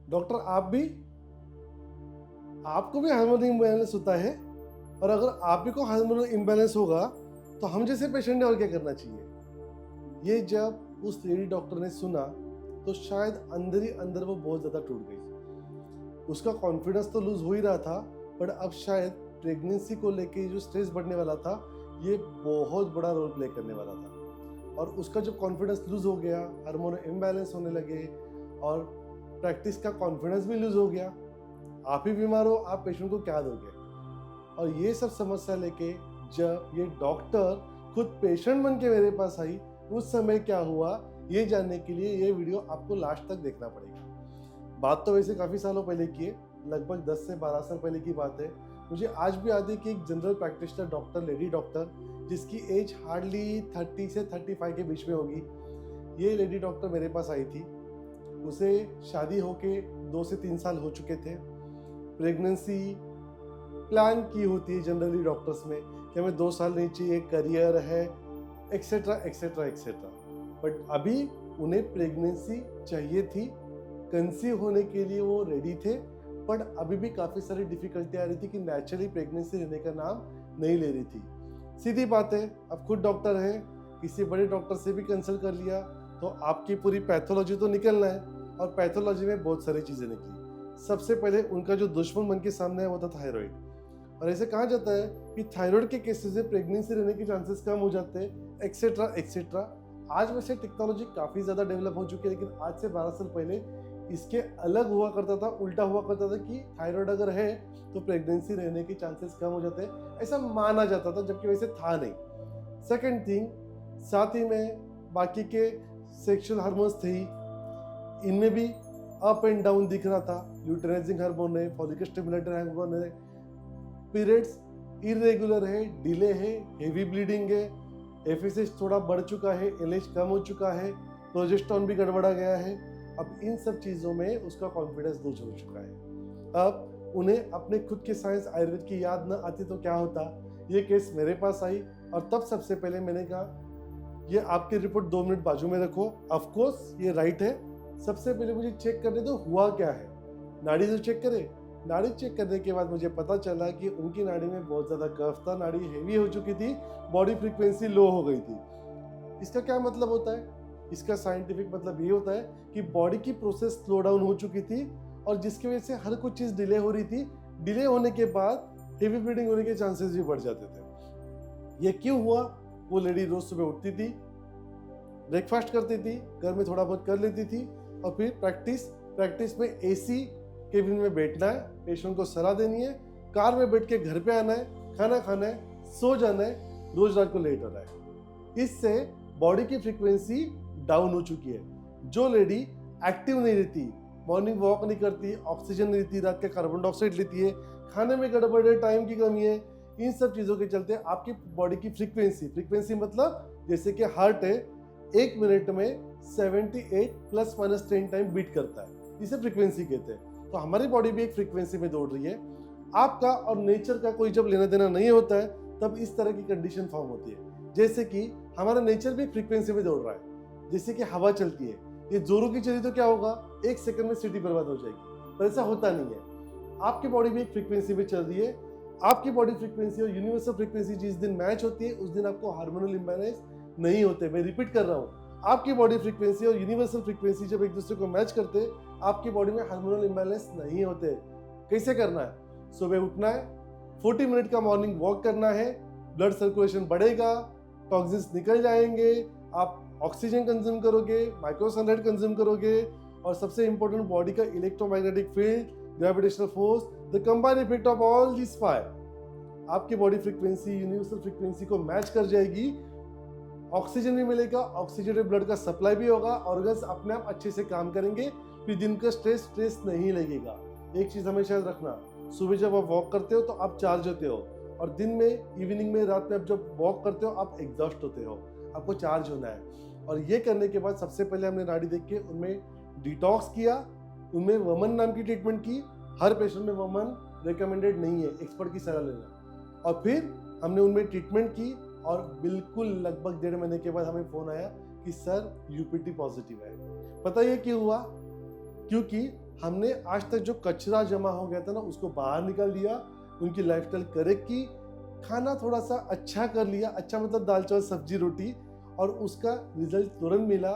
Doctor आपको भी hormonal imbalance होता है, और अगर आप ही को हार्मोनल इम्बैलेंस होगा तो हम जैसे पेशेंट ने और क्या करना चाहिए। ये जब उस लेडी डॉक्टर ने सुना तो शायद अंदर ही अंदर वो बहुत ज़्यादा टूट गई। उसका कॉन्फिडेंस तो लूज हो ही रहा था, बट अब शायद प्रेगनेंसी को लेके जो स्ट्रेस बढ़ने वाला था ये बहुत बड़ा रोल प्ले करने वाला था। और उसका जो कॉन्फिडेंस लूज हो गया, हार्मोनल इम्बैलेंस होने लगे, और प्रैक्टिस का कॉन्फिडेंस भी लूज हो गया। आप ही बीमार हो, आप पेशेंट को क्या दोगे। और ये सब समस्या लेके जब ये डॉक्टर खुद पेशेंट बन के मेरे पास आई, उस समय क्या हुआ ये जानने के लिए ये वीडियो आपको लास्ट तक देखना पड़ेगा। बात तो वैसे काफ़ी सालों पहले की है, लगभग 10 से 12 साल पहले की बात है। मुझे आज भी याद है कि एक general practitioner doctor, lady doctor, जिसकी एज हार्डली 30 से 35 के बीच में होगी, ये लेडी डॉक्टर मेरे पास आई थी। उसे शादी होके 2 से 3 साल हो चुके थे। प्रेगनेंसी प्लान की होती है जनरली डॉक्टर्स में कि हमें 2 साल नहीं चाहिए, करियर है, एक्सेट्रा एक्सेट्रा एक्सेट्रा। बट अभी उन्हें प्रेगनेंसी चाहिए थी, कंसीव होने के लिए वो रेडी थे, बट अभी भी काफ़ी सारी डिफिकल्टी आ रही थी कि नेचुरली प्रेगनेंसी रहने का नाम नहीं ले रही थी। सीधी बात है, अब खुद डॉक्टर हैं, किसी बड़े डॉक्टर से भी कंसल्ट कर लिया तो आपकी पूरी पैथोलॉजी तो निकलना है, और पैथोलॉजी में बहुत सारी चीज़ें निकली। सबसे पहले उनका जो दुश्मन बन के सामने है वो था थायराइड। और ऐसे कहा जाता है कि थायराइड के केसेस में प्रेगनेंसी रहने के चांसेस कम हो जाते हैं, एक्सेट्रा एक्सेट्रा। आज वैसे टेक्नोलॉजी काफ़ी ज़्यादा डेवलप हो चुकी है, लेकिन आज से 12 साल पहले इसके अलग हुआ करता था, उल्टा हुआ करता था कि थायराइड अगर है तो प्रेगनेंसी रहने के चांसेस कम हो जाते हैं, ऐसा माना जाता था, जबकि वैसे था नहीं। सेकेंड थिंग, साथ ही में बाकी के सेक्सुअल हार्मोन्स थे ही, इनमें भी अप एंड डाउन दिख रहा था। ल्यूटेनाइजिंग हार्मोन है, फॉलिकल स्टिमुलेटर हार्मोन है, पीरियड्स इरेगुलर है, डिले है, हेवी ब्लीडिंग है, एफएसएच थोड़ा बढ़ चुका है, एलएच कम हो चुका है, प्रोजेस्टेरॉन भी गड़बड़ा गया है। अब इन सब चीज़ों में उसका कॉन्फिडेंस लूज हो चुका है। अब उन्हें अपने खुद के साइंस आयुर्वेद की याद न आती तो क्या होता। ये केस मेरे पास आई और तब सबसे पहले मैंने कहा ये आपकी रिपोर्ट 2 मिनट बाजू में रखो, ऑफ कोर्स ये राइट है, सबसे पहले मुझे चेक करने दो हुआ क्या है। नाड़ी तो चेक करे। नाड़ी चेक करने के बाद मुझे पता चला कि उनकी नाड़ी में बहुत ज़्यादा कफ था, नाड़ी हेवी हो चुकी थी, बॉडी फ्रीक्वेंसी लो हो गई थी। इसका क्या मतलब होता है? इसका साइंटिफिक मतलब ये होता है कि बॉडी की प्रोसेस स्लो डाउन हो चुकी थी, और जिसकी वजह से हर कुछ चीज़ डिले हो रही थी। डिले होने के बाद हेवी ब्लीडिंग होने के चांसेस भी बढ़ जाते थे। ये क्यों हुआ? वो लेडी रोज सुबह उठती थी, ब्रेकफास्ट करती थी, घर में थोड़ा बहुत कर लेती थी, और फिर प्रैक्टिस में एसी केबिन में बैठना है, पेशेंट को सलाह देनी है, कार में बैठ के घर पे आना है, खाना खाना है, सो जाना है, रोज रात को लेट होना है। इससे बॉडी की फ्रीक्वेंसी डाउन हो चुकी है। जो लेडी एक्टिव नहीं रहती, मॉर्निंग वॉक नहीं करती, ऑक्सीजन नहीं लेती, रात का कार्बन डाइऑक्साइड लेती है, खाने में गड़बड़ है, टाइम की कमी है, इन सब चीज़ों के चलते आपकी बॉडी की फ्रीक्वेंसी मतलब जैसे कि हार्ट है, 1 मिनट में 78 प्लस माइनस 10 टाइम बीट करता है, इसे फ्रीक्वेंसी कहते हैं। तो हमारी बॉडी भी एक फ्रीक्वेंसी में दौड़ रही है। आपका और नेचर का कोई जब लेना देना नहीं होता है तब इस तरह की कंडीशन फॉर्म होती है। जैसे कि हमारा नेचर भी फ्रीक्वेंसी में दौड़ रहा है, जैसे कि हवा चलती है, ये जोरों की चली तो क्या होगा, 1 सेकंड में सिटी बर्बाद हो जाएगी, पर ऐसा होता नहीं है। आपकी बॉडी भी एक फ्रीक्वेंसी में चल रही है। आपकी बॉडी फ्रीक्वेंसी और यूनिवर्सल फ्रीक्वेंसी जिस दिन मैच होती है उस दिन आपको हार्मोनल इम्बैलेंस नहीं होते। मैं रिपीट कर रहा हूँ, आपकी बॉडी फ्रीक्वेंसी और यूनिवर्सल फ्रीक्वेंसी जब एक दूसरे को मैच करते आपकी बॉडी में हार्मोनल इम्बैलेंस नहीं होते। कैसे करना है? सुबह उठना है, 40 मिनट का मॉर्निंग वॉक करना है, ब्लड सर्कुलेशन बढ़ेगा, टॉक्सिन्स निकल जाएंगे, आप ऑक्सीजन कंज्यूम करोगे, माइक्रो सनलाइट कंज्यूम करोगे, और सबसे इंपॉर्टेंट बॉडी का electromagnetic field, gravitational force, the combined effect of all this 5 आपकी बॉडी फ्रीक्वेंसी यूनिवर्सल फ्रीक्वेंसी को मैच कर जाएगी। ऑक्सीजन भी मिलेगा, ऑक्सीजनेटेड ब्लड का सप्लाई भी होगा, ऑर्गन्स अपने आप अच्छे से काम करेंगे, फिर दिन का स्ट्रेस नहीं लगेगा। एक चीज हमेशा याद रखना, सुबह जब आप वॉक करते हो तो आप चार्ज होते हो, और दिन में, इवनिंग में, रात में आप जब वॉक करते हो आप एग्जॉस्ट होते हो, आपको चार्ज होना है। और ये करने के बाद सबसे पहले हमने नाड़ी देख के उनमें डिटॉक्स किया, उनमें वमन नाम की ट्रीटमेंट की। हर पेशेंट में वमन रिकमेंडेड नहीं है, एक्सपर्ट की सलाह लेना। और फिर हमने उनमें ट्रीटमेंट की, और बिल्कुल लगभग 1.5 महीने के बाद हमें फोन आया कि सर यूपीटी पॉजिटिव है। पता ये क्यों हुआ? क्योंकि हमने आज तक जो कचरा जमा हो गया था ना उसको बाहर निकाल दिया, उनकी लाइफस्टाइल करेक्ट की, खाना थोड़ा सा अच्छा कर लिया, अच्छा मतलब दाल चावल सब्जी रोटी, और उसका रिजल्ट तुरंत मिला।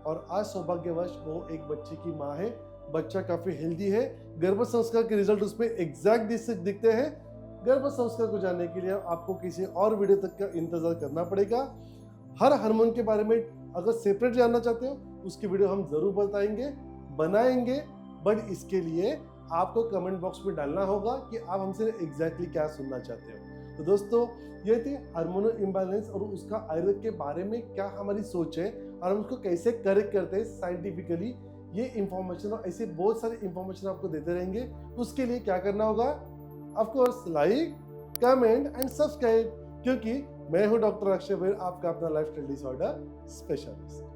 और आज सौभाग्यवश वो एक बच्चे की माँ है, बच्चा काफ़ी हेल्दी है। गर्भ संस्कार के रिजल्ट उसमें एग्जैक्ट दिखते हैं। गर्भ संस्कार को जानने के लिए आपको किसी और वीडियो तक का इंतजार करना पड़ेगा। हर हार्मोन के बारे में अगर सेपरेट जानना चाहते हो उसकी वीडियो हम जरूर बनाएंगे, बट इसके लिए आपको कमेंट बॉक्स में डालना होगा कि आप हमसे एग्जैक्टली क्या सुनना चाहते हो। तो दोस्तों, ये थी हार्मोनल इम्बैलेंस और उसका आयुर्वेद के बारे में क्या हमारी सोच है और हम उसको कैसे करेक्ट करते हैं साइंटिफिकली। ये इंफॉर्मेशन और ऐसे बहुत सारे इंफॉर्मेशन आपको देते रहेंगे। उसके लिए क्या करना होगा? Of course like, comment and subscribe, क्योंकि मैं हूं डॉक्टर अक्षय, आपका अपना लाइफस्टाइल डिसऑर्डर स्पेशलिस्ट।